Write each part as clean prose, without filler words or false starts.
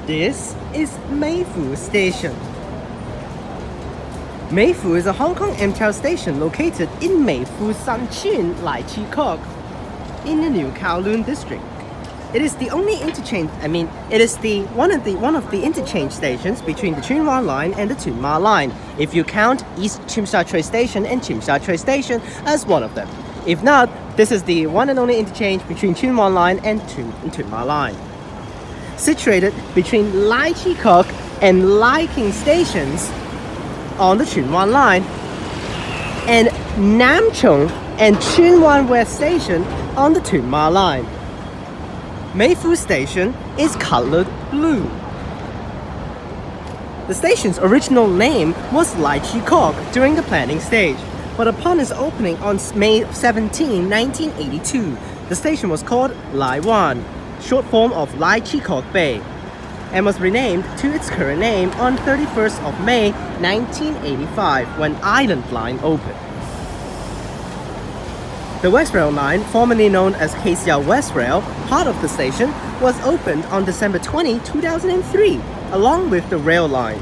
This is Mei Foo Station. Mei Foo is a Hong Kong MTR station located in Mei Foo Station, Lai Chi Kok, in the New Kowloon district. It is the only interchange. It is one of the interchange stations between the Tuen Ma line and the Tuen Ma line. If you count East Tsim Sha Tsui Station and Tsim Sha Tsui Station as one of them. If not, this is the one and only interchange between Tuen Ma line and Tuen Ma line. Situated between Lai Chi Kok and Lai King stations on the Tuen Ma line, and Nam Chung and Tuen Wan West Station on the Tuen Ma line. Mei Foo Station is colored blue. The station's original name was Lai Chi Kok during the planning stage, but upon its opening on May 17, 1982, the station was called Lai Wan, short form of Lai Chi Kok Bay, and was renamed to its current name on 31st of May 1985 when Island Line opened. The West Rail line, formerly known as KCR West Rail, part of the station, was opened on December 20, 2003, along with the rail line.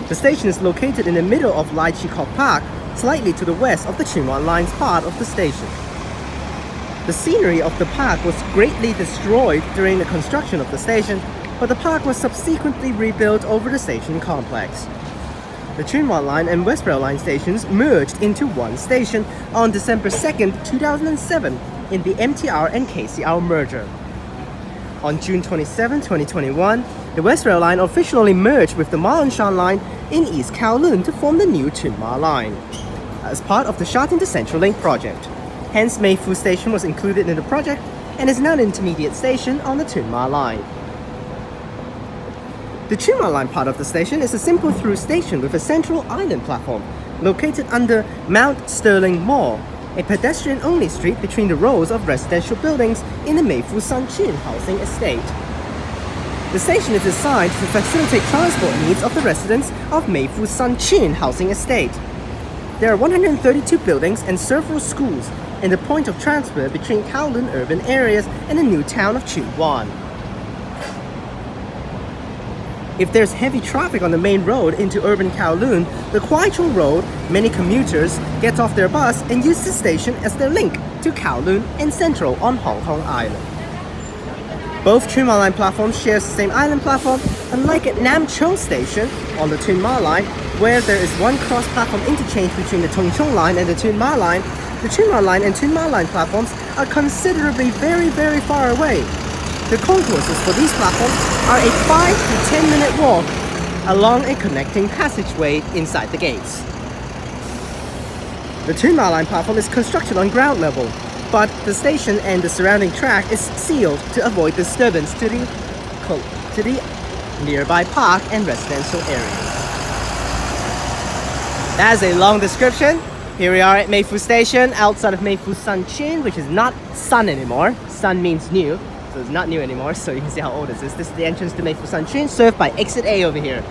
The station is located in the middle of Lai Chi Kok Park, slightly to the west of the Tuen Ma line's part of the station. The scenery of the park was greatly destroyed during the construction of the station, but the park was subsequently rebuilt over the station complex. The Tuen Ma line and West Rail line stations merged into one station on December 2, 2007 in the MTR and KCR merger. On June 27, 2021, the West Rail line officially merged with the Ma On Shan line in East Kowloon to form the new Tuen Ma line, as part of the Sha Tin to Central Link project. Hence, Mei Foo Station was included in the project and is now an intermediate station on the Tuen Ma line. The Tuen Ma line part of the station is a simple through station with a central island platform located under Mount Sterling Mall, a pedestrian-only street between the rows of residential buildings in the Mei Foo Station housing estate. The station is designed to facilitate transport needs of the residents of Mei Foo Station housing estate. There are 132 buildings and several schools, and the point of transfer between Kowloon urban areas and the new town of Tuen Wan. If there's heavy traffic on the main road into urban Kowloon, the Kwai Chung Road, many commuters get off their bus and use the station as their link to Kowloon and Central on Hong Kong Island. Both Tuen Ma line platforms share the same island platform, unlike at Nam Chung Station on the Tuen Ma line, where there is one cross-platform interchange between the Tung Chung line and the Tuen Ma line. The Tuen Ma line and Tuen Ma line platforms are considerably very far away. The concourses for these platforms are a 5 to 10 minute walk along a connecting passageway inside the gates. The Tuen Ma line platform is constructed on ground level, but the station and the surrounding track is sealed to avoid disturbance to the nearby park and residential areas. That's a long description. Here we are at Mei Foo Station, outside of Mei Foo Station, which is not Sun anymore. Sun means new, so it's not new anymore, so you can see how old this is. This is the entrance to Mei Foo Station, served by Exit A over here.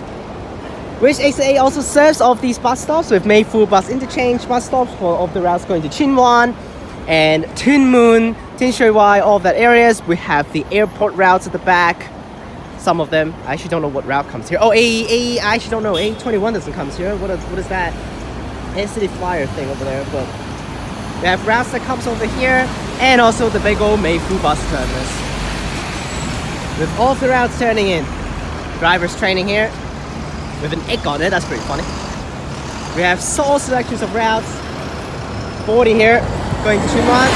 Which Exit A also serves all of these bus stops with Mei Foo Bus Interchange bus stops for all of the routes going to Tuen Wan and Tuen Mun, Tin Shui Wai, all of that areas. We have the airport routes at the back. Some of them, I actually don't know what route comes here. Oh, I actually don't know. A21 doesn't come here. What is that? City Flyer thing over there, but we have routes that comes over here, and also the big old Mei Foo bus terminus with all of the routes turning in. Drivers training here with an egg on it. That's pretty funny. We have all selections of routes. 40 here going to Tuen Wan,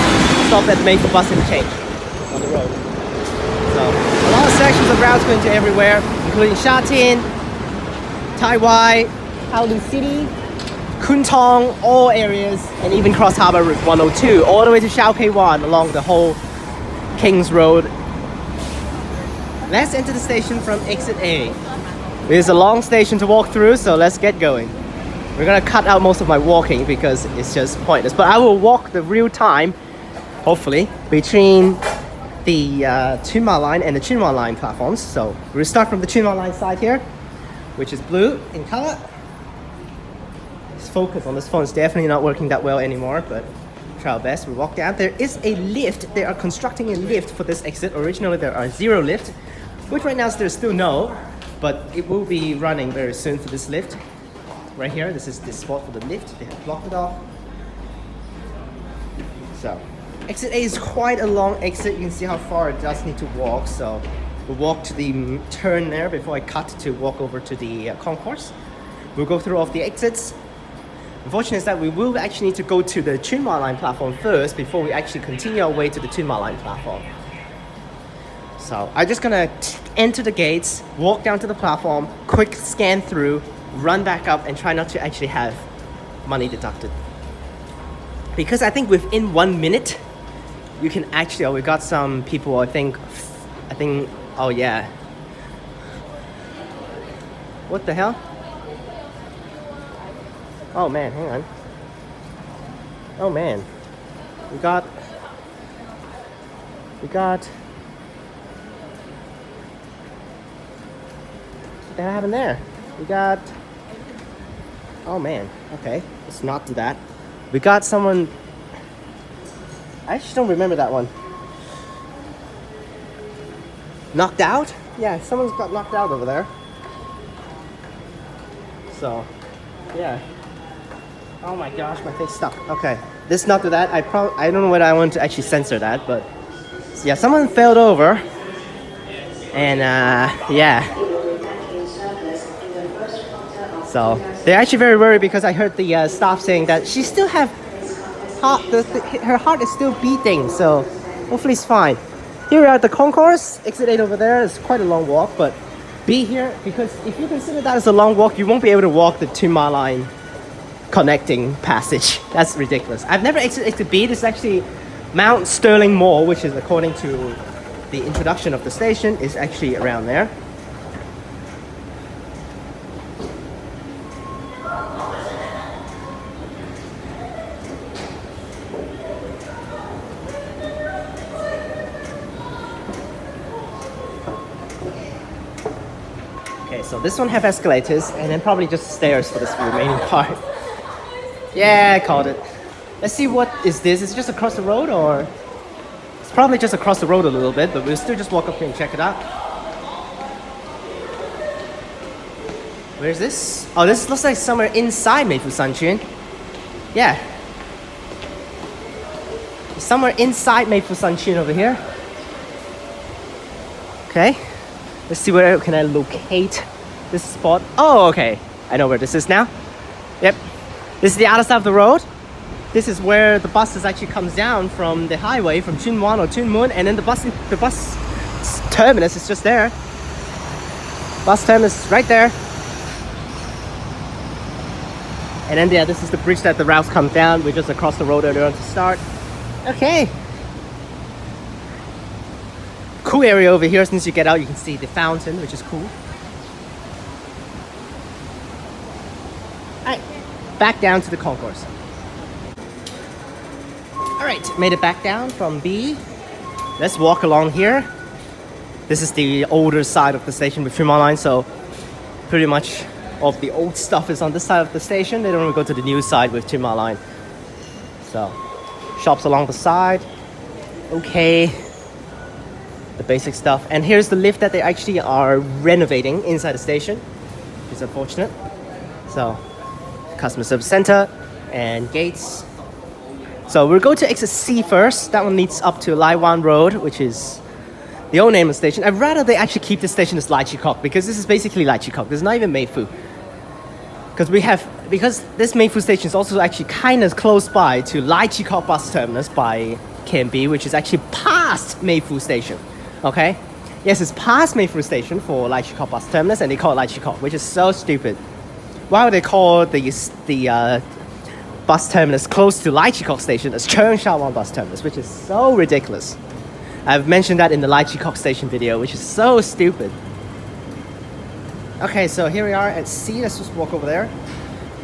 stop at Mei Foo bus interchange on the road. So a lot of sections of routes going to everywhere, including Sha Tin, Tai Wai, Kowloon City, Kwun Tong, all areas, and even Cross Harbour Route 102, all the way to Shau Kei Wan along the whole King's Road. Let's enter the station from Exit A. It is a long station to walk through, so let's get going. We're gonna cut out most of my walking because it's just pointless, but I will walk the real time, hopefully, between the Tuen Ma line and the Tuen Wan line platforms. So we'll start from the Tuen Ma line side here, which is blue in color. Focus on this phone is definitely not working that well anymore, but try our best. We walk down. There is a lift. They are constructing a lift for this exit. Originally there are 0 lift, which right now there's still no, but it will be running very soon for this lift. Right here, this is the spot for the lift. They have blocked it off. So, exit A is quite a long exit. You can see how far it does need to walk. So, we'll walk to the turn there before I cut to walk over to the concourse. We'll go through all of the exits. Unfortunately is that we will actually need to go to the Tuen Ma line platform first before we actually continue our way to the Tuen Ma line platform. So I'm just gonna enter the gates, walk down to the platform, quick scan through, run back up and try not to actually have money deducted. Because I think within 1 minute, you can actually, oh, we got some people, I think, oh yeah. What the hell? Oh man, hang on. Oh man. We got... What the hell happened there? We got... Oh man, okay. Let's not do that. We got someone... I actually don't remember that one. Knocked out? Yeah, someone's got knocked out over there. So, yeah. Oh my gosh, my face stuck. Okay, let's not do that. I don't know whether I want to actually censor that, but yeah, someone failed over, and yeah. So they're actually very worried because I heard the staff saying that she still have heart. Her heart is still beating, so hopefully it's fine. Here we are at the concourse. Exit 8 over there. It's quite a long walk, but be here because if you consider that as a long walk, you won't be able to walk the Tuen Ma line connecting passage. That's ridiculous. I've never exited B. This is actually Mount Sterling Mall, which is according to the introduction of the station, is actually around there. Okay, so this one have escalators and then probably just stairs for this remaining part. Yeah, I called it. Let's see what is this. Is it just across the road or? It's probably just across the road a little bit, but we'll still just walk up here and check it out. Where's this? Oh, this looks like somewhere inside Mei Foo Station. Yeah. Somewhere inside Mei Foo Station over here. Okay. Let's see where can I locate this spot. Oh, okay. I know where this is now. Yep. This is the other side of the road. This is where the buses actually comes down from the highway from Tuen Ma or Tuen Mun, and then the bus terminus is just there. Bus terminus is right there. And then yeah, this is the bridge that the routes come down. We're just across the road earlier on to start. Okay. Cool area over here. As soon as you get out, you can see the fountain, which is cool. Alright, back down to the concourse. Alright, made it back down from B. Let's walk along here. This is the older side of the station with Tuen Ma line, so pretty much all of the old stuff is on this side of the station. They don't even go to the new side with Tuen Ma line. So, shops along the side. Okay. The basic stuff. And here's the lift that they actually are renovating inside the station. It's unfortunate. So, customer service center and gates. So we'll go to exit C first. That one leads up to Lai Wan Road, which is the old name of the station. I'd rather they actually keep the station as Lai Chi Kok, because this is basically Lai Chi Kok. There's not even Mei Foo. Because this Mei Foo station is also actually kind of close by to Lai Chi Kok bus terminus by KMB, which is actually past Mei Foo Station. Okay? Yes, it's past Mei Foo Station for Lai Chi Kok bus terminus, and they call it Lai Chi Kok, which is so stupid. Why would they call the bus terminus close to Lai Chi Kok station as Cheung Sha Wan bus terminus, which is so ridiculous. I've mentioned that in the Lai Chi Kok station video, which is so stupid. Okay, so here we are at C. Let's just walk over there.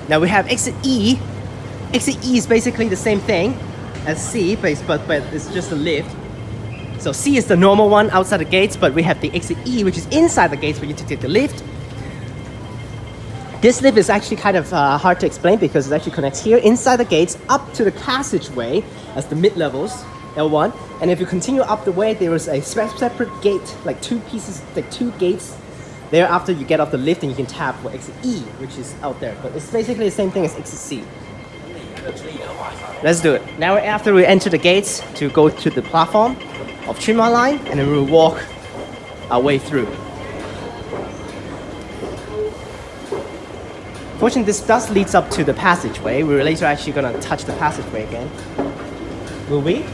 Now we have exit E. Exit E is basically the same thing as C, but it's just a lift. So C is the normal one outside the gates, but we have the exit E, which is inside the gates for you to take the lift. This lift is actually kind of hard to explain because it actually connects here inside the gates up to the passageway as the mid-levels. L1. And if you continue up the way, there is a separate gate, like two pieces, like two gates. There after you get off the lift and you can tap for exit E, which is out there. But it's basically the same thing as exit C. Let's do it. Now after we enter the gates to go to the platform of Tuen Ma line, and then we'll walk our way through. Fortunately, this does leads up to the passageway. We're later actually gonna touch the passageway again. Will we?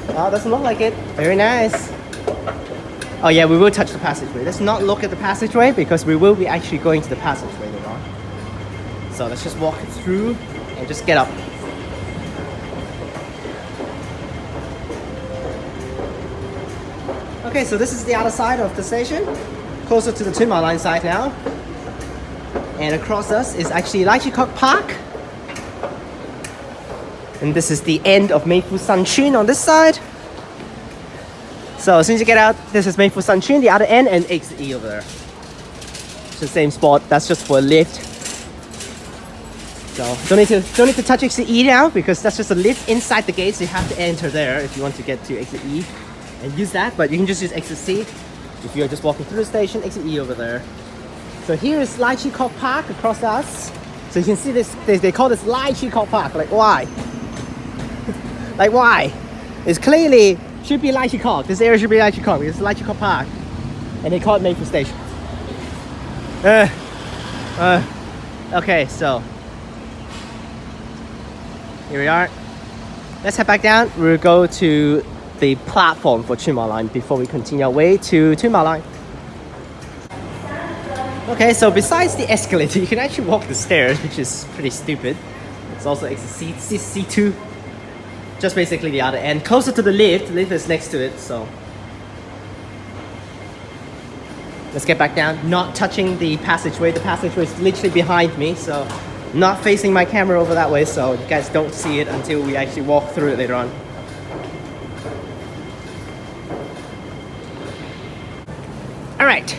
Oh, doesn't look like it. Very nice. Oh yeah, we will touch the passageway. Let's not look at the passageway because we will be actually going to the passageway later on. So let's just walk through and just get up. Okay, so this is the other side of the station, closer to the Tuen Ma line side now. And across us is actually Lai Chi Kok Park. And this is the end of Mei Foo Station on this side. So as soon as you get out, this is Mei Foo Station, the other end, and exit E over there. It's the same spot. That's just for a lift. So don't need to touch exit E now because that's just a lift inside the gate. So you have to enter there if you want to get to exit E and use that. But you can just use exit C if you're just walking through the station. Exit E over there. So here is Lai Chi Kok Park across us. So you can see this. They call this Lai Chi Kok Park. Like why? Like why? It's clearly. Should be Lai Chi Kok. This area should be Lai Chi Kok because it's Lai Chi Kok Park. And they call it Mei Foo Station. Okay, so here we are. Let's head back down. We'll go to the platform for Tuen Ma line before we continue our way to Tuen Ma line. Okay, so besides the escalator, you can actually walk the stairs, which is pretty stupid. It's also exit C2. Just basically the other end, closer to the lift. The lift is next to it, so let's get back down. Not touching the passageway. The passageway is literally behind me, so not facing my camera over that way, so you guys don't see it until we actually walk through it later on. All right,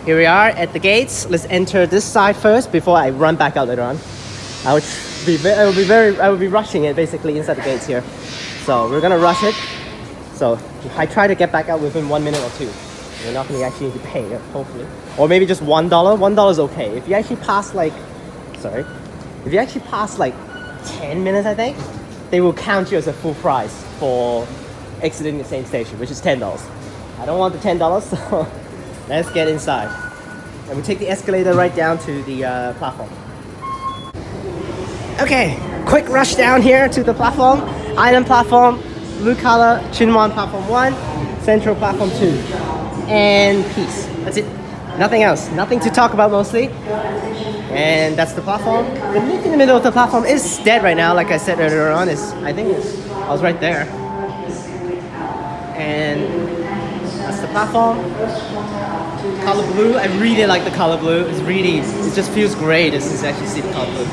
here we are at the gates. Let's enter this side first before I run back out later on. I will be rushing it basically inside the gates here. So we're gonna rush it. So I try to get back out within 1 minute or two. We're not gonna actually need to pay it, hopefully. Or maybe just $1. $1 is okay. If you actually pass like 10 minutes, I think, they will count you as a full price for exiting the same station, which is $10. I don't want the $10, so let's get inside. And we take the escalator right down to the platform. Okay, quick rush down here to the platform. Island platform, blue color, Tuen Ma platform 1, central platform 2. And peace. That's it. Nothing else. Nothing to talk about mostly. And that's the platform. The lift in the middle of the platform is dead right now, like I said earlier on. I was right there. And that's the platform. Color blue. I really like the color blue. It just feels great as you actually see the color blue.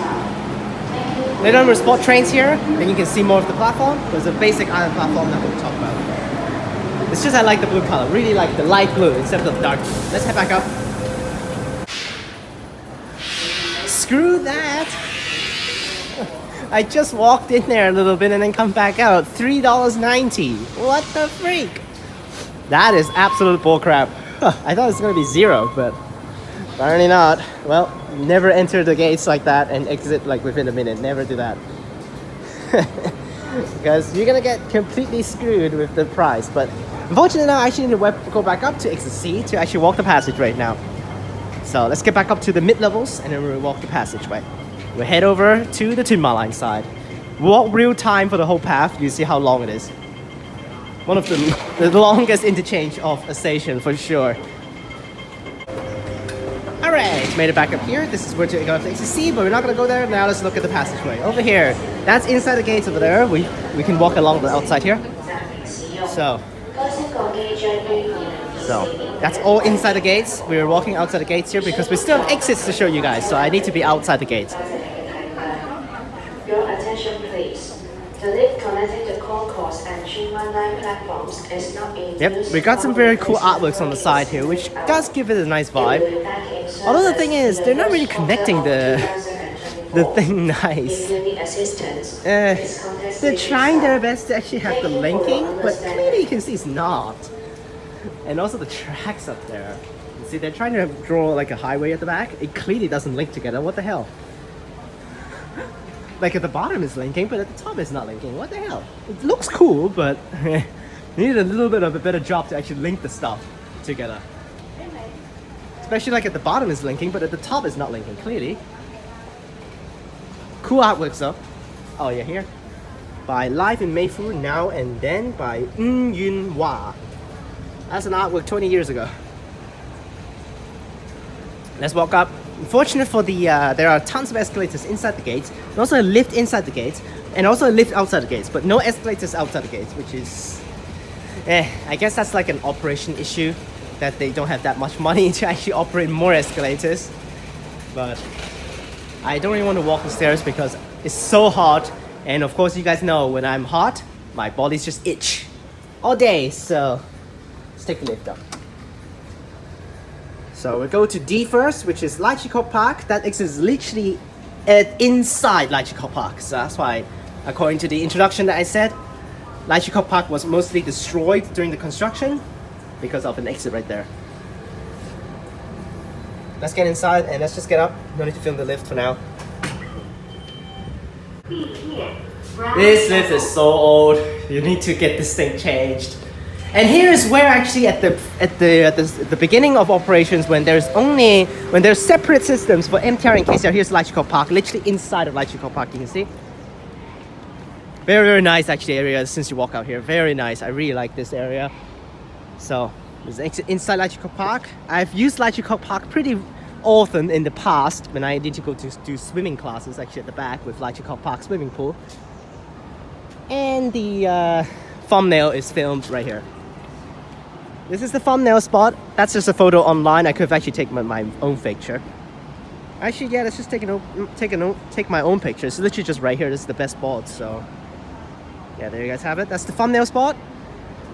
Later on, we'll spot trains here, then you can see more of the platform. There's a basic island platform that we'll talk about. It's just I like the blue color, really like the light blue instead of the dark blue. Let's head back up. Screw that! I just walked in there a little bit and then come back out. $3.90. What the freak? That is absolute bullcrap. I thought it was gonna be $0, but apparently not. Well, never enter the gates like that and exit like within a minute. Never do that. Because you're gonna get completely screwed with the price. But unfortunately now I actually need to go back up to exit C to actually walk the passage right now. So let's get back up to the mid-levels and then we'll walk the passageway. We'll head over to the Tuen Ma line side. Walk real time for the whole path. You see how long it is. One of the longest interchange of a station for sure. Alright, made it back up here. This is where to go to exit C, but we're not going to go there. Now let's look at the passageway. Over here, that's inside the gates over there. We can walk along the outside here. So that's all inside the gates. We're walking outside the gates here because we still have exits to show you guys. So I need to be outside the gates. Your attention please. The lift connecting the concourse and Tuen Ma line platforms is not in use. Yep, we got some very cool artworks on the side here, which does give it a nice vibe. Although the thing is, they're not really connecting the the thing nice. If you need assistance, please contact They're station trying their staff. best to actually have the Thank you for linking, but understanding. clearly you can see it's not. And also the tracks up there. You see, they're trying to draw like a highway at the back. It clearly doesn't link together. What the hell? Like at the bottom is linking, but at the top is not linking. What the hell? It looks cool, but you need a little bit of a better job to actually link the stuff together. Especially like at the bottom is linking, but at the top is not linking, clearly. Cool artworks though. Oh yeah, here. By Live in Mei Foo Now and Then by Tuen Ma. That's an artwork 20 years ago. Let's walk up. Unfortunate for the, there are tons of escalators inside the gates, and also a lift inside the gates, and also a lift outside the gates, but no escalators outside the gates, which is, I guess that's like an operation issue, that they don't have that much money to actually operate more escalators. But I don't really want to walk the stairs because it's so hot, and of course you guys know when I'm hot, my body's just itch all day, so let's take the lift up. So we go to D first, which is Lai Chi Kok Park. That exists literally inside Lai Chi Kok Park. So that's why, according to the introduction that I said, Lai Chi Kok Park was mostly destroyed during the construction because of an exit right there. Let's get inside and let's just get up. No need to film the lift for now. This lift is so old. You need to get this thing changed. And here is where actually at the beginning of operations, when there's separate systems for MTR and KCR. Here's Lai Chi Kok Park, literally inside of Lai Chi Kok Park. You can see. Very, very nice actually area since you walk out here. Very nice. I really like this area. So there's an exit inside Lai Chi Kok Park. I've used Lai Chi Kok Park pretty often in the past when I need to go to do swimming classes actually at the back with Lai Chi Kok Park swimming pool. And the thumbnail is filmed right here. This is the thumbnail spot. That's just a photo online. I could have actually taken my own picture. Actually, yeah, let's just take my own picture. It's literally just right here. This is the best spot. So yeah, there you guys have it. That's the thumbnail spot.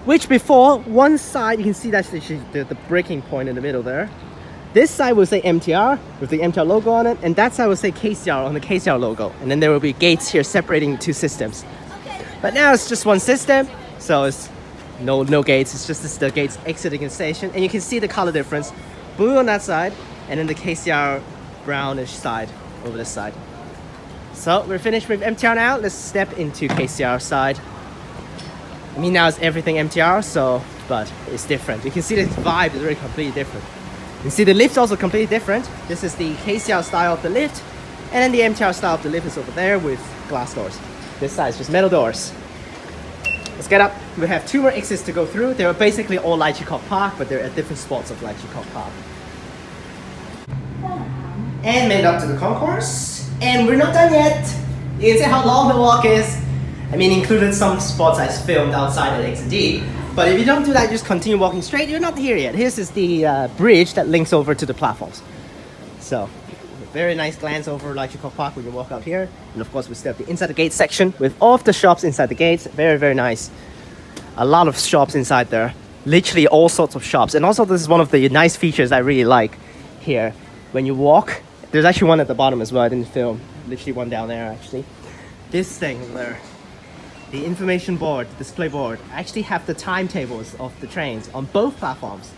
Which before, one side you can see that's the breaking point in the middle there. This side will say MTR with the MTR logo on it, and that side will say KCR on the KCR logo. And then there will be gates here separating the two systems. But now it's just one system, so it's no gates. It's just the gates exiting the station, and you can see the color difference: blue on that side, and then the KCR brownish side over this side. So we're finished with MTR now. Let's step into KCR side. I mean, now it's everything MTR, so but it's different. You can see the vibe is really completely different. You can see the lift's also completely different. This is the KCR style of the lift, and then the MTR style of the lift is over there with glass doors. This side is just metal doors. Let's get up. We have two more exits to go through. They are basically all Lai Chi Kok Park, but they're at different spots of Lai Chi Kok Park. And made it up to the concourse. And we're not done yet. You can see how long the walk is. I mean, included some spots I filmed outside at exit D. But if you don't do that, just continue walking straight, you're not here yet. Here's the bridge that links over to the platforms. So, very nice glance over Lai Chi Kok Park when you walk out here. And of course, we still have the inside the gate section with all of the shops inside the gates. Very, very nice. A lot of shops inside there. Literally all sorts of shops. And also, this is one of the nice features I really like here. When you walk, there's actually one at the bottom as well. I didn't film. Literally one down there, actually. This thing there. The information board, display board, actually have the timetables of the trains on both platforms.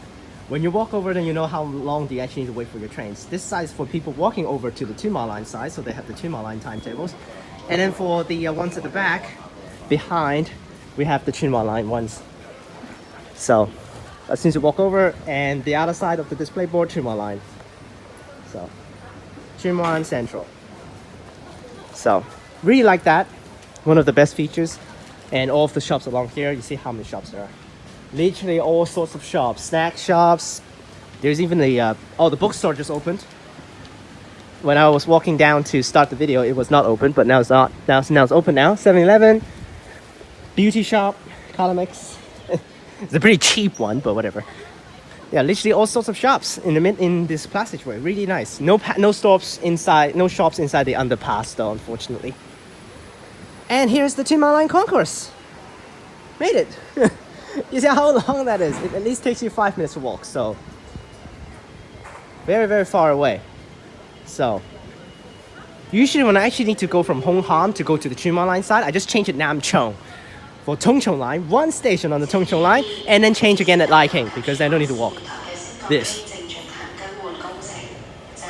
When you walk over, then you know how long do you actually need to wait for your trains. This side is for people walking over to the Tuen Ma line side, so they have the Tuen Ma line timetables. And then for the ones at the back, behind, we have the Tuen Ma line ones. So, as soon as you walk over, and the other side of the display board, Tuen Ma line. So, Tuen Ma line Central. So, really like that. One of the best features. And all of the shops along here, you see how many shops there are. Literally all sorts of shops, snack shops. There's even the bookstore just opened. When I was walking down to start the video, it was not open, but now it's not. Now it's open now. 7-Eleven, beauty shop, Colomix. It's a pretty cheap one, but whatever. Yeah, literally all sorts of shops in this passageway. Really nice. No shops inside the underpass though, unfortunately. And here's the Tuen Ma line concourse. Made it. You see how long that is? It at least takes you 5 minutes to walk, so very, very far away. So Usually when I actually need to go from Hong Kong to go to the Tuen Ma line side, I just change at Nam Chong for Tung Chung line, one station on the Tung Chung line, and then change again at Lai King because I don't need to walk. This.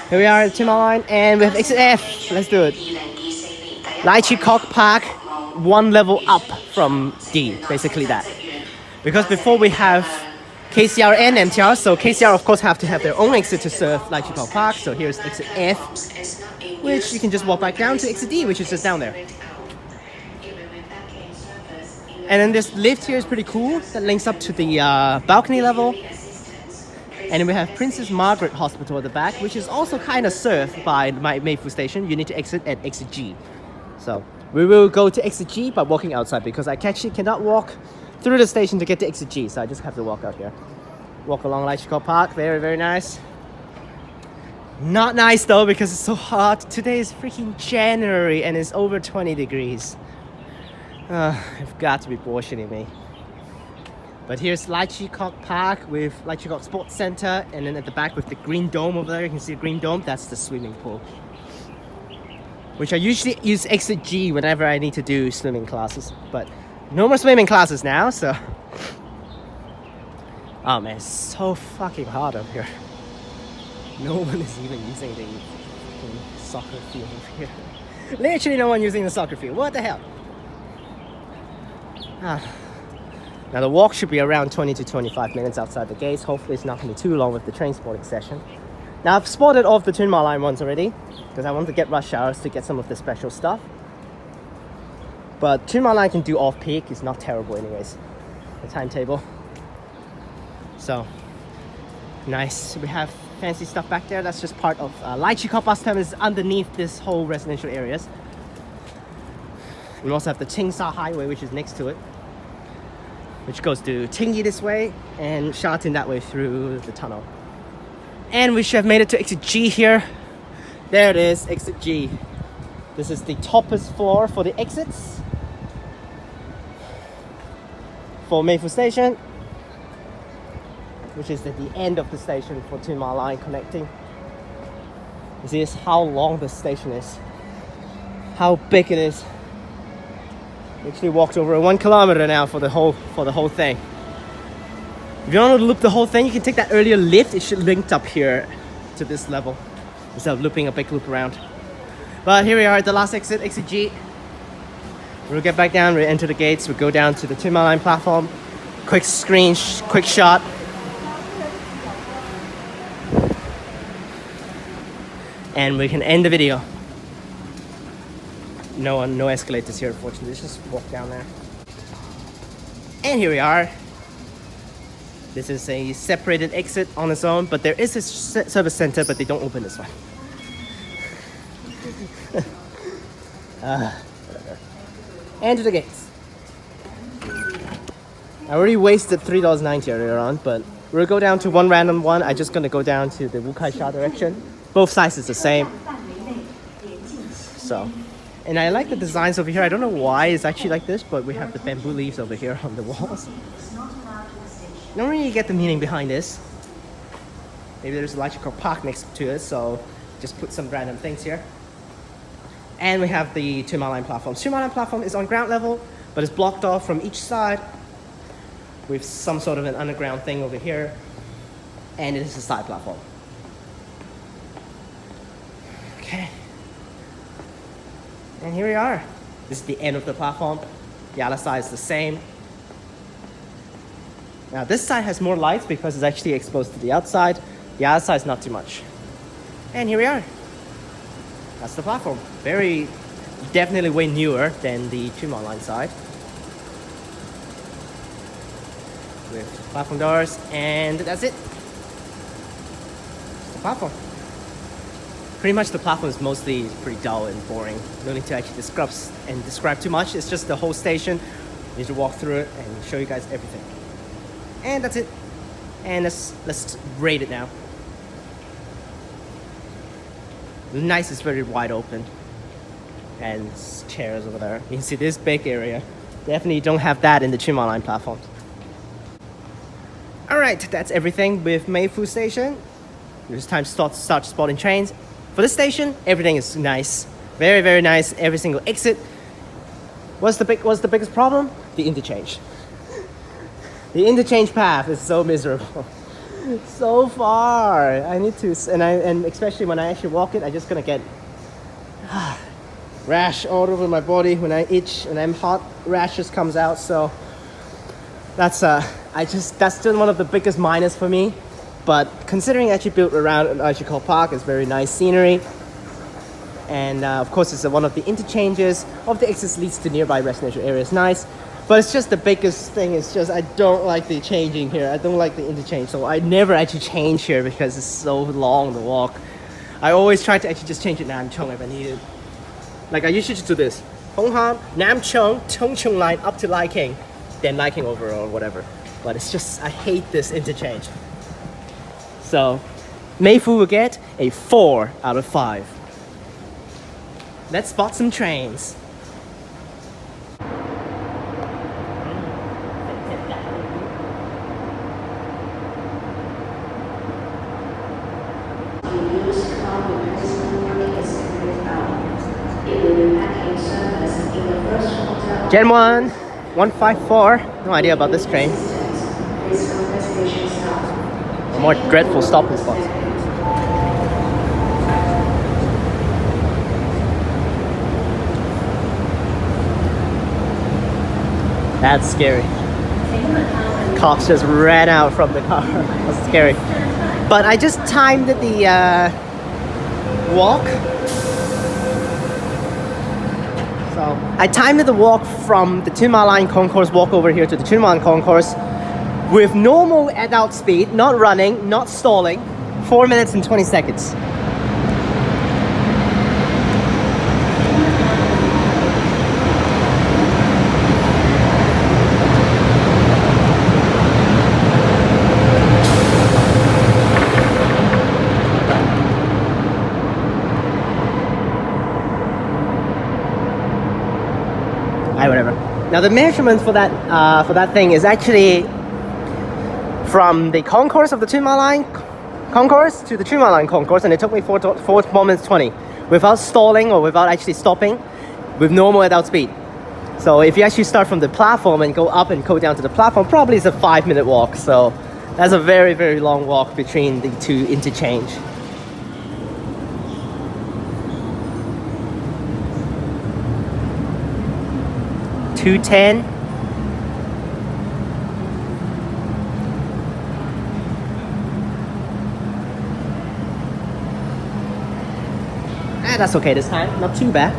Here we are at Tuen Ma line, and we have exit F. Let's do it. Lai Chi Kok Park, one level up from D, basically that. Because before we have KCR and MTR, so KCR of course have to have their own exit to serve Lai Chi Kok Park, so here's exit F, which you can just walk back down to exit D, which is just down there. And then this lift here is pretty cool, that links up to the balcony level. And then we have Princess Margaret Hospital at the back, which is also kind of served by Mei Foo Station. You need to exit at exit G. So we will go to exit G by walking outside because I actually cannot walk through the station to get to exit G, so I just have to walk out here. Walk along Lai Chi Kok Park, very, very nice. Not nice though because it's so hot. Today is freaking January and it's over 20 degrees. You've got to be bullshitting me. But here's Lai Chi Kok Park with Lai Chi Kok Sports Center, and then at the back with the green dome over there, you can see a green dome, that's the swimming pool. Which I usually use exit G whenever I need to do swimming classes, but no more swimming classes now, so... Oh man, it's so fucking hot up here. No one is even using the soccer field over here. Literally no one using the soccer field, what the hell? Now the walk should be around 20 to 25 minutes outside the gates. Hopefully it's not going to be too long with the train spotting session. Now I've spotted off the Tuen Ma line once already because I want to get rush hours to get some of the special stuff. But Tuen Ma line can do off-peak, it's not terrible anyways, the timetable. So, nice. We have fancy stuff back there. That's just part of Lai Chi Kok bus terminus underneath this whole residential areas. We also have the Ching Sa Highway, which is next to it, which goes to Tingyi this way and Sha Tin that way through the tunnel. And we should have made it to exit G here. There it is, exit G. This is the toppest floor for the exits for Mei Foo Station, which is at the end of the station for Tuen Ma line connecting. You see this, how long the station is, how big it is. Actually walked over 1 kilometer now for the whole thing. If you want to loop the whole thing, you can take that earlier lift. It should link up here to this level instead of looping a big loop around. But here we are at the last exit, exit G. We'll get back down, we'll enter the gates, we'll go down to the Tuen Ma line platform. Quick screen, quick shot. And we can end the video. No escalators here, unfortunately. Let's just walk down there. And here we are. This is a separated exit on its own, but there is a service center, but they don't open this one. And to the gates. I already wasted $3.90 earlier on, but we'll go down to one random one. I'm just gonna go down to the Wu Kai Sha direction. Both sides is the same. So, and I like the designs over here. I don't know why it's actually like this, but we have the bamboo leaves over here on the walls. Don't really get the meaning behind this. Maybe there's a Lai Chi Kok Park next to it, so just put some random things here. And we have the Tuen Ma line platform. Tuen Ma line platform is on ground level, but it's blocked off from each side with some sort of an underground thing over here. And it is a side platform. Okay. And here we are. This is the end of the platform. The other side is the same. Now this side has more lights because it's actually exposed to the outside. The other side is not too much. And here we are. That's the platform. Definitely way newer than the Tuen Ma line side. With platform doors, and that's it. It's the platform. Pretty much the platform is mostly pretty dull and boring. No need to actually describe too much. It's just the whole station. You need to walk through it and show you guys everything. And that's it. And let's rate it now. Nice, it's very wide open. And chairs over there. You can see this big area. Definitely don't have that in the Tuen Ma line platforms. Alright, that's everything with Mei Foo Station. It's time to start spotting trains. For this station, everything is nice. Very, very nice. Every single exit. What's the biggest problem? The interchange. The interchange path is so miserable. So far. I need to, and especially when I actually walk it, I'm just gonna get rash all over my body. When I itch and I'm hot, rash just comes out. So that's that's still one of the biggest minus for me. But considering actually built around an Archicol Park, it's very nice scenery. And of course, it's one of the interchanges of the exits leads to nearby residential areas. Nice. But it's just the biggest thing is just I don't like the changing here. I don't like the interchange. So I never actually change here because it's so long to walk. I always try to actually just change it Nam Chung if I need it. Like I usually just do this. Hong Ham, Nam Chung, Chung Chung line up to Lai King, then Lai King over or whatever. But it's just, I hate this interchange. So, Mei Foo will get a 4 out of 5. Let's spot some trains. Gen 1, 154. No idea about this train. More dreadful stopping spots. That's scary. Cops just ran out from the car. That's scary. But I just timed the walk. So I timed the walk from the Tuen Ma line concourse walk over here to the Tuen Ma line concourse with normal adult speed, not running, not stalling, 4 minutes and 20 seconds. Whatever. Now the measurements for that thing is actually from the concourse of the Tuen Ma line concourse to the Tuen Ma line concourse, and it took me 4 minutes 20 without stalling or without actually stopping, with normal adult speed. So if you actually start from the platform and go up and go down to the platform, probably it's a 5-minute walk. So that's a very, very long walk between the two interchange. $2.10. That's okay this time, not too bad.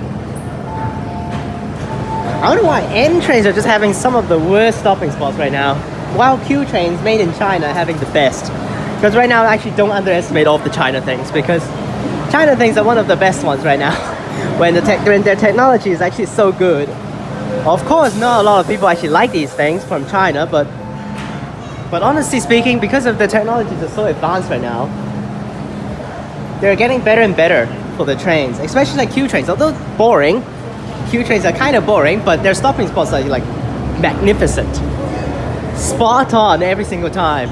I don't know why M trains are just having some of the worst stopping spots right now, while Q trains made in China are having the best. Because right now I actually don't underestimate all of the China things, because China things are one of the best ones right now when their technology is actually so good. Of course, not a lot of people actually like these things from China, but honestly speaking, because of the technologies are so advanced right now, they're getting better and better for the trains, especially like Q trains. Although boring, Q trains are kind of boring, but their stopping spots are like magnificent. Spot on every single time.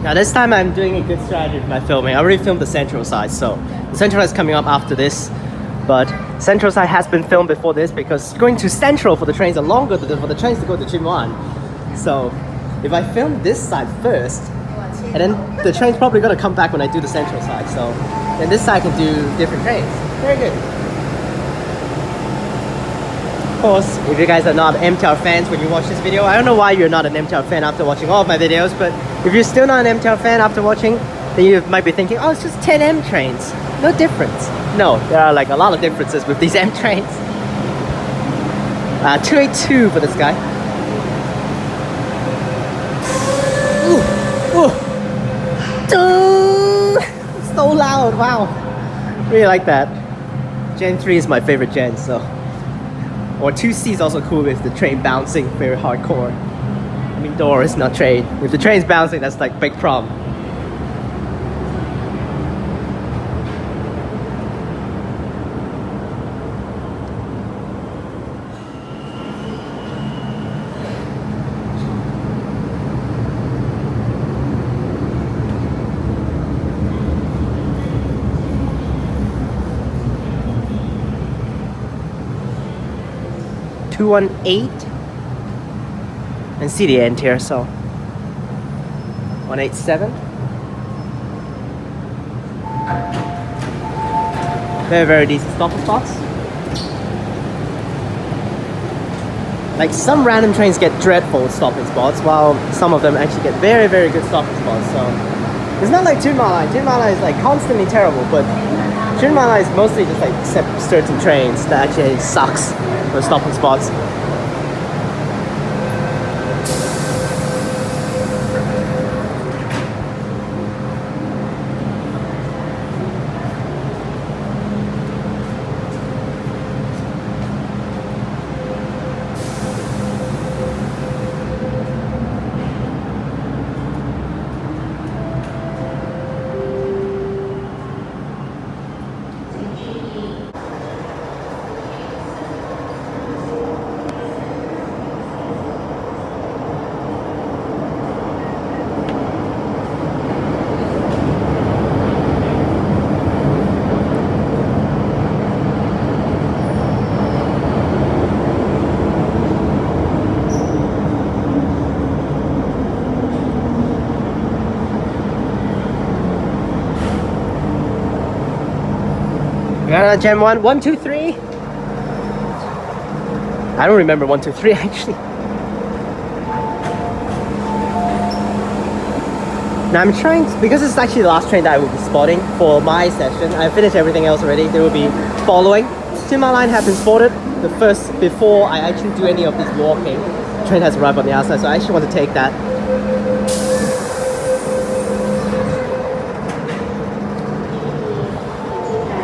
Now this time I'm doing a good strategy with my filming. I already filmed the central side, so the central is coming up after this. But central side has been filmed before this because going to central for the trains are longer than for the trains to go to Tuen Ma. So if I film this side first, and then the train's probably gonna come back when I do the central side. So then this side can do different trains. Very good. Of course, if you guys are not MTR fans when you watch this video, I don't know why you're not an MTR fan after watching all of my videos, but if you're still not an MTR fan after watching, then you might be thinking, oh, it's just 10 M trains. No difference. No, there are like a lot of differences with these M trains. 282 for this guy. So loud, wow. Really like that. Gen 3 is my favorite gen, so. Or 2C is also cool with the train bouncing, very hardcore. I mean, door is not train. If the train's bouncing, that's like big problem. 218 and see the end here, so 187. Very decent stopping spots. Like some random trains get dreadful stopping spots, while some of them actually get very good stopping spots. So it's not like Tuen Ma line. Tuen Ma line is like constantly terrible, but Tuen Ma line is mostly just like certain trains that actually sucks for stopping spots. We got another Gen 1, 1, 2, 3. I don't remember 1, 2, 3 actually. Now I'm trying to, because this is actually the last train that I will be spotting for my session. I finished everything else already. They will be following. Tuen Ma line has been spotted the first before I actually do any of this walking. The train has arrived on the outside, so I actually want to take that.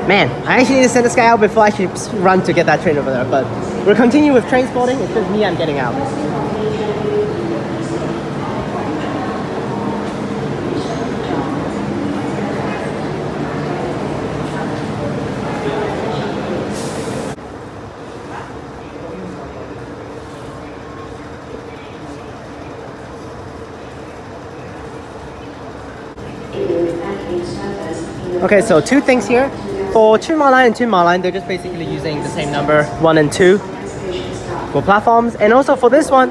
Man, I actually need to send this guy out before I actually run to get that train over there, but we'll continue with train spotting. It's just me, I'm getting out. Okay, so two things here. For Tuen Ma line and Tuen Ma line, they're just basically using the same number, 1 and 2 for platforms. And also for this one,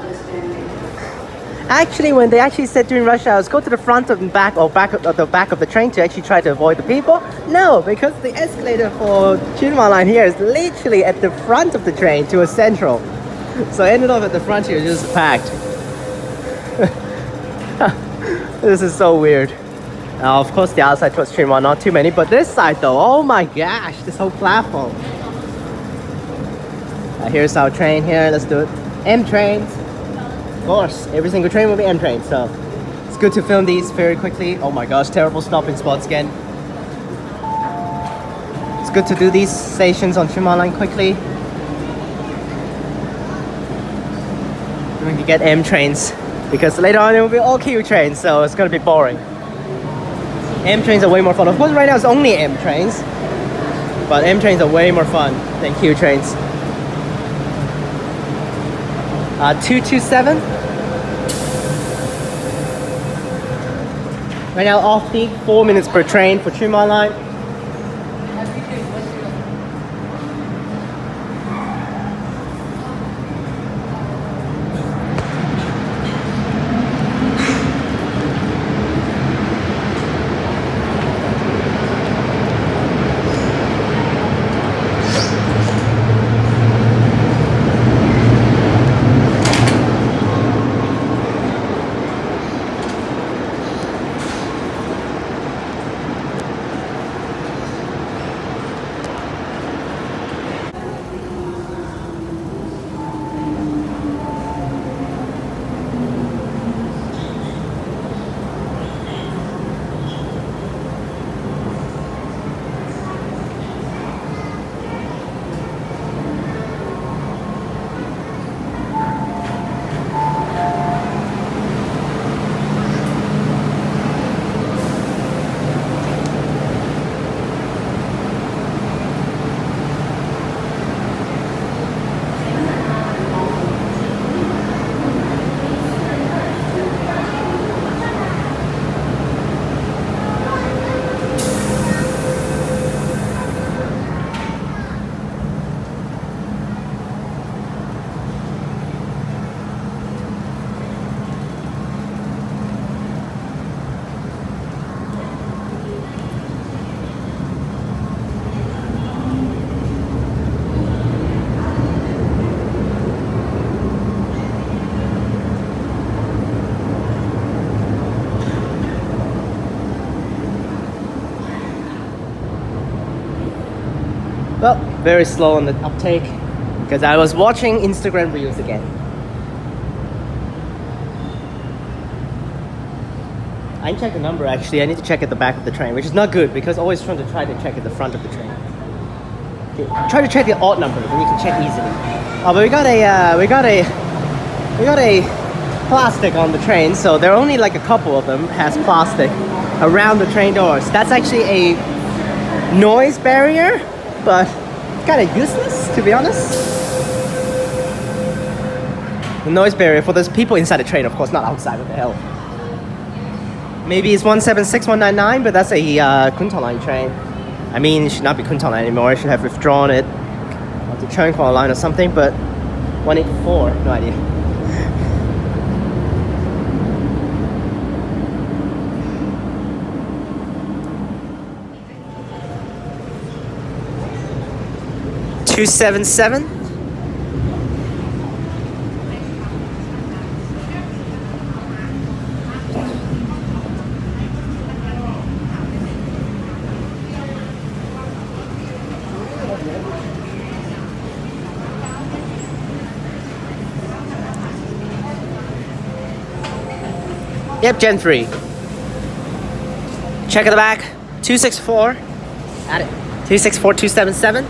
actually when they actually said during rush hours, go to the front of the back or back of the train to actually try to avoid the people. No, because the escalator for Tuen Ma line here is literally at the front of the train to a central. So I ended up at the front here, just packed. This is so weird. Of course, the outside towards Tuen Ma, not too many, but this side though, oh my gosh, this whole platform. Here's our train here, let's do it. M trains, of course, every single train will be M trains, so it's good to film these very quickly. Oh my gosh, terrible stopping spots again. It's good to do these stations on Tuen Ma line quickly. We can get M trains, because later on it will be all Q trains, so it's gonna be boring. M trains are way more fun. Of course, right now it's only M trains, but M trains are way more fun than Q trains. 227. Right now, off peak, 4 minutes per train for Tuen Ma line. Well, very slow on the uptake because I was watching Instagram reels again. I didn't check the number actually. I need to check at the back of the train, which is not good because always trying to check at the front of the train. Okay, try to check the odd number, then you can check easily. Oh, but we got a plastic on the train, so there are only like a couple of them has plastic around the train doors. That's actually a noise barrier, but it's kind of useless to be honest. The noise barrier for those people inside the train, of course, not outside. What the hell? Maybe it's 176, 199, but that's a Kunta line train. I mean, it should not be Kunta line anymore. I should have withdrawn it onto TransWA line or something, but 184, no idea. $277. Yep, Gen 3. Check at the back. 264. Add it. 264, 277.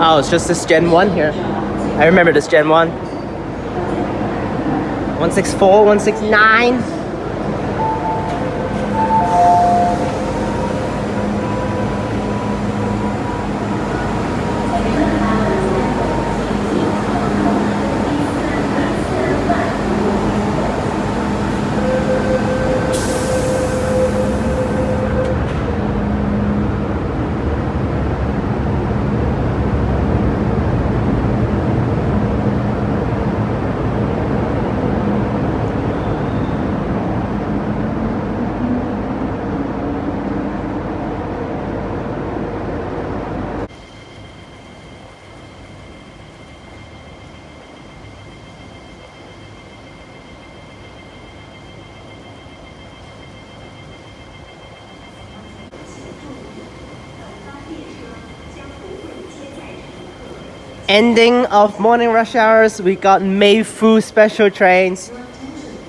Oh, it's just this Gen 1 here. I remember this Gen 1. 164, 169. Ending of morning rush hours, we got Mei Foo special trains.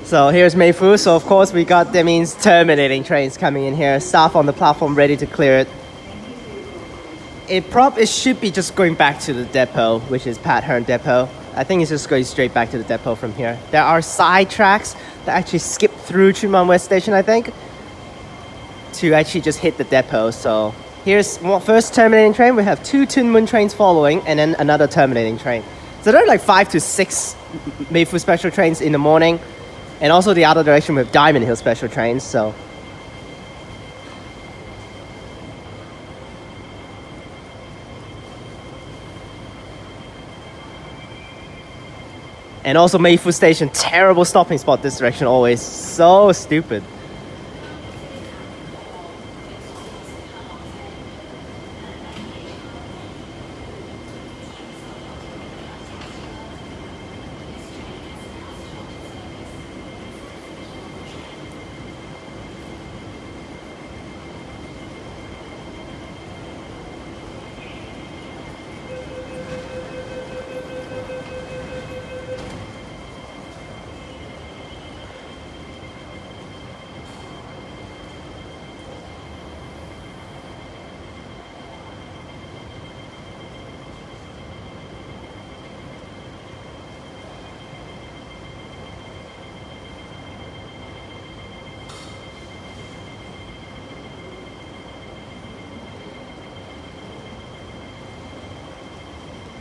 So here's Mei Foo, so of course we got, that means terminating trains coming in here. Staff on the platform ready to clear it. It should be just going back to the depot, which is Pat Hearn Depot. I think it's just going straight back to the depot from here. There are side tracks that actually skip through TransWA Station, I think, to actually just hit the depot. So here's first terminating train. We have 2 Tuen Ma trains following, and then another terminating train. So there are like 5 to 6 Mei Foo special trains in the morning, and also the other direction with Diamond Hill special trains. So and also Mei Foo Station, terrible stopping spot this direction always. So stupid.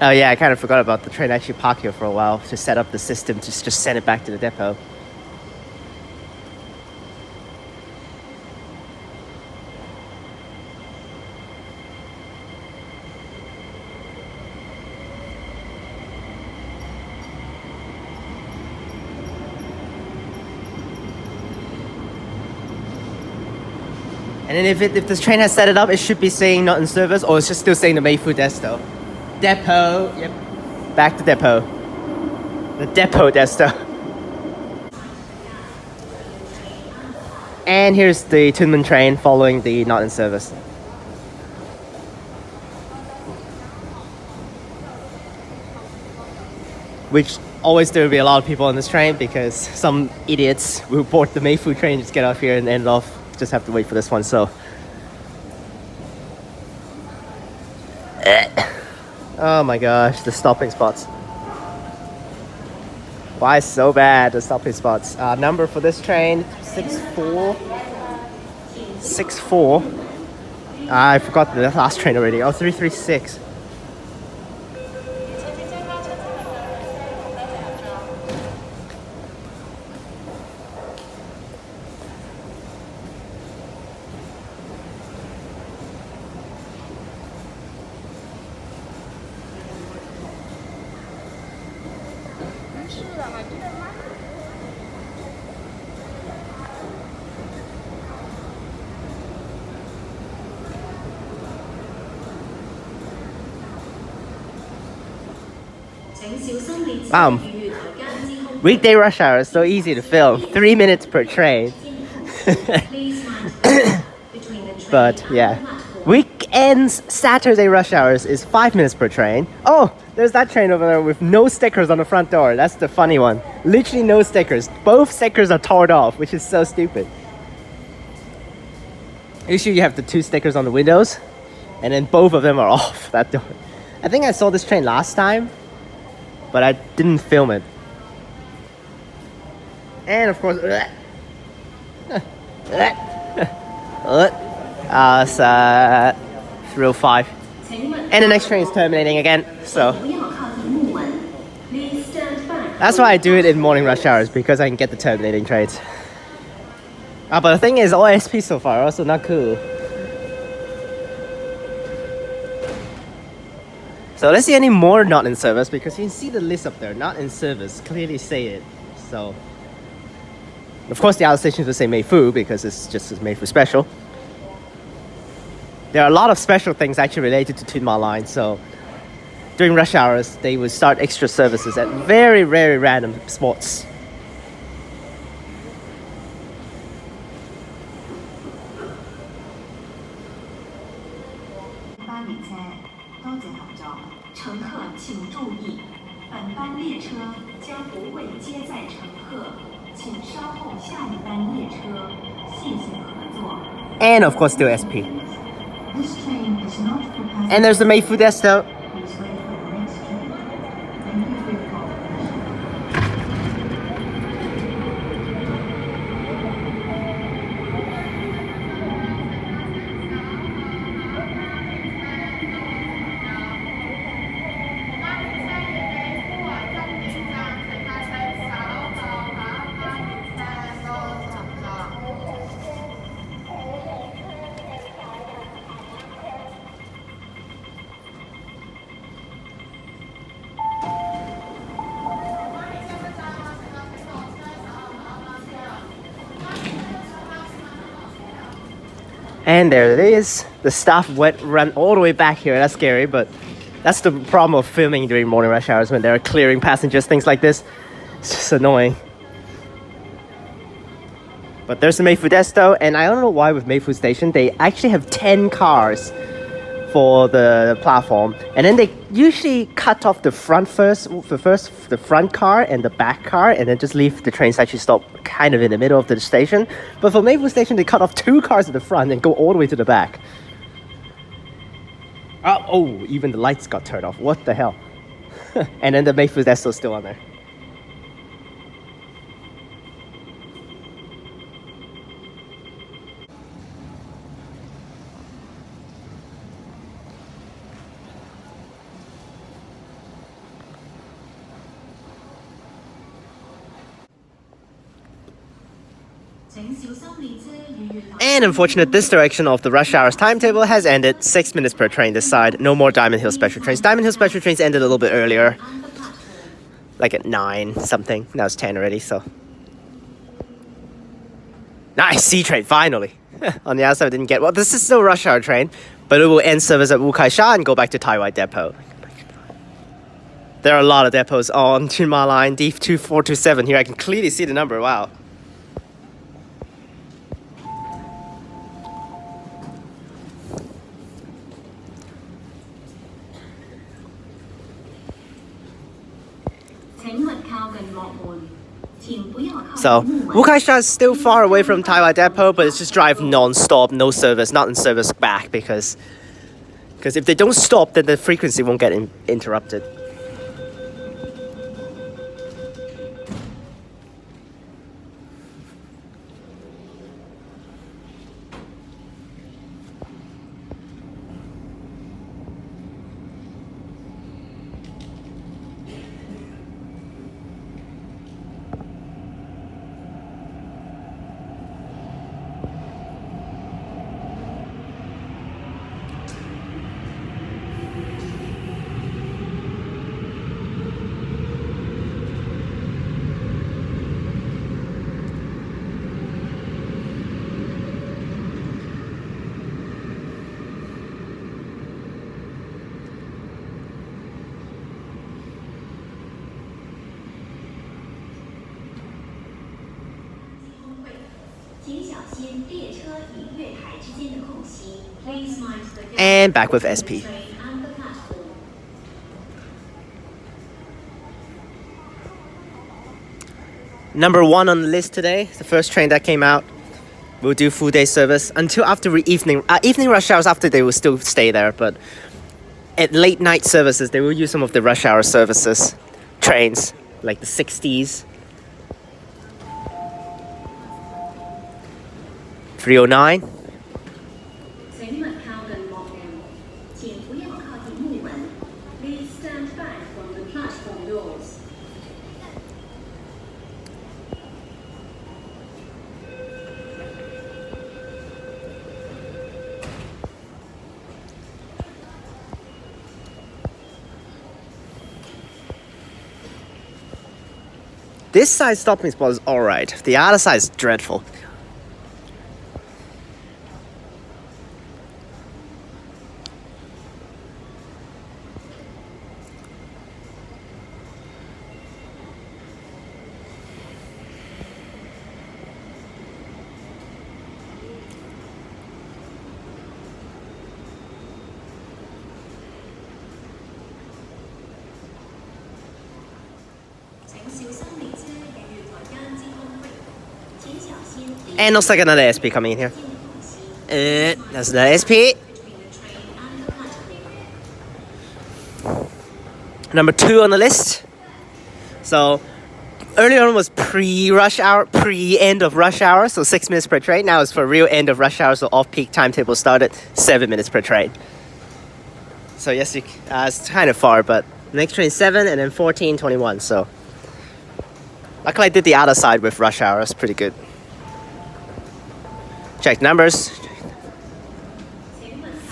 Oh yeah, I kind of forgot about the train actually parked here for a while to set up the system to just send it back to the depot. And then if this train has set it up, it should be saying not in service, or it's just still saying the Mei Foo Desto. Depot, yep. Back to depot. The depot Desto. And here's the Tuen Ma train following the not in service. Which always there will be a lot of people on this train because some idiots who board the Mei Foo train just get off here and end off. Just have to wait for this one, so. Oh my gosh, the stopping spots. Why so bad, the stopping spots? Number for this train, 64. 64. I forgot the last train already. Oh, 336. Weekday rush hour is so easy to film. 3 minutes per train. But yeah. Weekends, Saturday rush hours is 5 minutes per train. Oh, there's that train over there with no stickers on the front door. That's the funny one. Literally no stickers. Both stickers are torn off, which is so stupid. Usually you have the 2 stickers on the windows, and then both of them are off that door. I think I saw this train last time, but I didn't film it. And of course, 305. And the next train is terminating again, so. That's why I do it in morning rush hours, because I can get the terminating trains. But the thing is, all SP so far are also not cool. So let's see any more not in service, because you can see the list up there, not in service, clearly say it. So, of course the other stations will say Mei Foo, because it's just a Mei Foo special. There are a lot of special things actually related to Tuen Ma line, so during rush hours, they will start extra services at very, very random spots. And of course still SP. And there's the Mei Foo Desto. And there it is. The staff run all the way back here. That's scary, but that's the problem of filming during morning rush hours when they're clearing passengers, things like this. It's just annoying. But there's the Mei Foo Desto, and I don't know why with Mei Foo Station, they actually have 10 cars for the platform. And then they usually cut off the front first, the front car and the back car, and then just leave the trains actually stop kind of in the middle of the station. But for Mei Foo Station, they cut off 2 cars at the front and go all the way to the back. Oh, even the lights got turned off. What the hell? And then the Mei Foo Desto is still on there. And unfortunate, this direction of the rush hour's timetable has ended 6 minutes per train this side. No more Diamond Hill special trains. Diamond Hill special trains ended a little bit earlier, like at 9 something. Now it's 10 already, so. Nice, C train, finally. On the outside, I didn't get. Well, this is still a rush hour train, but it will end service at Wukaisha and go back to TransWA Depot. There are a lot of depots on Tuen Ma line, D2427 here. I can clearly see the number, wow. So, Wukaisha is still far away from TransWA Depot, but it's just drive non-stop, no service, not in service back, because if they don't stop, then the frequency won't get interrupted. And back with SP. Number 1 on the list today, the first train that came out. We'll do full day service until after evening rush hours. After, they will still stay there, but at late night services, they will use some of the rush hour services trains, like the 60s. 309. This side stopping spot is alright. The other side is dreadful. And looks like another SP coming in here. That's another SP. Number 2 on the list. So earlier on was pre-rush hour, pre-end of rush hour, so 6 minutes per train. Now it's for real end of rush hour, so off-peak timetable started 7 minutes per train. So yes, it's kind of far, but next train is 7 and then 14:21. So luckily I did the other side with rush hour. It's pretty good. Check numbers.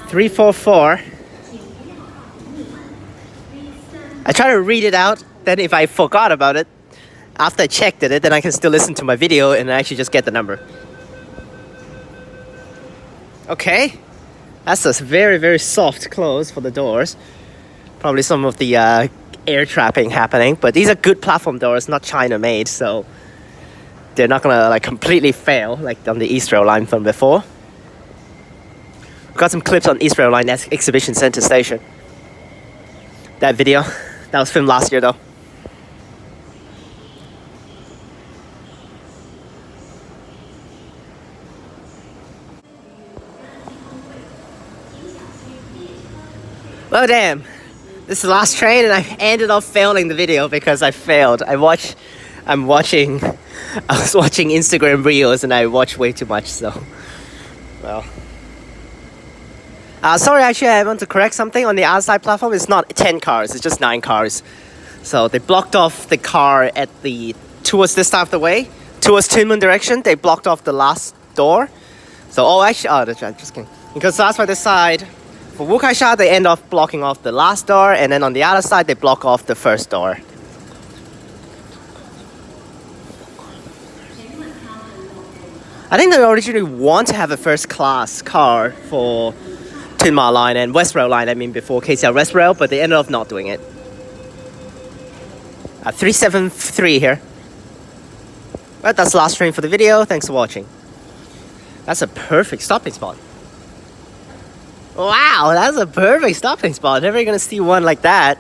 344. I try to read it out, then if I forgot about it, after I checked it, then I can still listen to my video and actually just get the number. Okay, that's a very, very soft close for the doors. Probably some of the air trapping happening, but these are good platform doors, not China made, so they're not gonna like completely fail like on the East Rail Line from before. We've got some clips on East Rail Line Exhibition Center Station. That video, that was filmed last year though. Well damn, this is the last train and I ended up failing the video because I failed. I was watching Instagram reels and I watched way too much, so, well. Sorry, actually, I want to correct something. On the outside platform, it's not 10 cars, it's just 9 cars. So they blocked off the car towards this side of the way, towards Tuen Ma direction, they blocked off the last door. So, oh, actually, oh, that's right, just kidding. Because that's why this side, for Wu Kai Sha, they end up blocking off the last door, and then on the other side, they block off the first door. I think they originally want to have a first class car for Tuen Ma line and West Rail line, I mean, before KCL West Rail, but they ended up not doing it. 373 here. Well, that's the last train for the video. Thanks for watching. That's a perfect stopping spot. Wow, that's a perfect stopping spot. Never gonna see one like that.